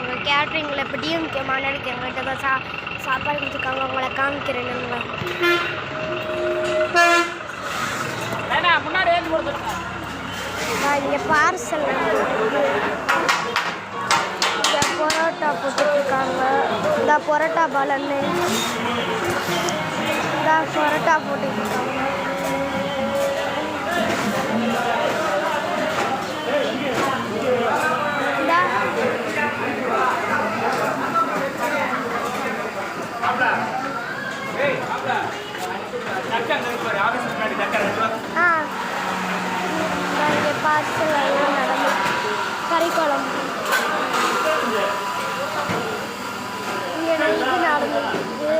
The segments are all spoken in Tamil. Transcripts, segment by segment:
கொடுத்துருக்காங்க. கேட்ரிங்கில் இப்போ டிஎம்கே மாநாடுக்கு எங்கள்கிட்ட தான் சாப்பாடு கொடுத்துருக்காங்க. உங்களை காமிக்கிறேன். முன்னாடி இங்கே பார்சல் இங்கே பரோட்டா போட்டுட்ருக்காங்க. இந்த பரோட்டா பலன்னு இந்த பரோட்டா போட்டுட்ருக்காங்க. இங்கே பார்சல் எல்லாம் நடந்து கறி குழம்பு இங்கே இது நடந்துருக்கு.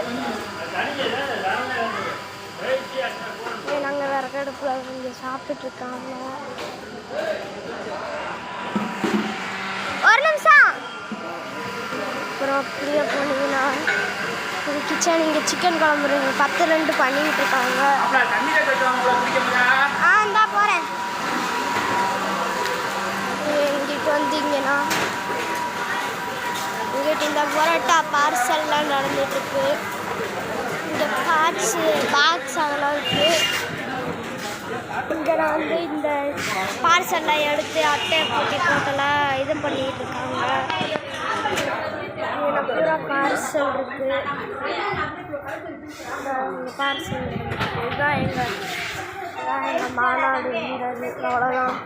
நாங்கள் விறகடுப்பில் இங்கே சாப்பிட்டுட்ருக்காங்க. ஒரு நிமிஷம். அப்புறம் அப்படியே போனீங்கன்னா இது கிச்சன். இங்கே சிக்கன் குழம்பு 10-2 பண்ணிக்கிட்டு இருக்காங்க. இந்தா போகிறேன். இங்கிட்டு வந்தீங்கன்னா இங்கிட்டு இந்த பரோட்டா பார்சல்லாம் நடந்துட்டுருக்கு. இங்கே பாக்ஸ் அதெல்லாம் இருக்குது. இங்கே நான் இந்த பார்சல்லாம் எடுத்து அட்டை போட்டெல்லாம் இது பண்ணிக்கிட்டு இருக்காங்க. இங்கே பூரா பார்சல் இருக்குது. பார்சல் இதுதான் எங்கள் மாநாடு. அவ்வளோதான்.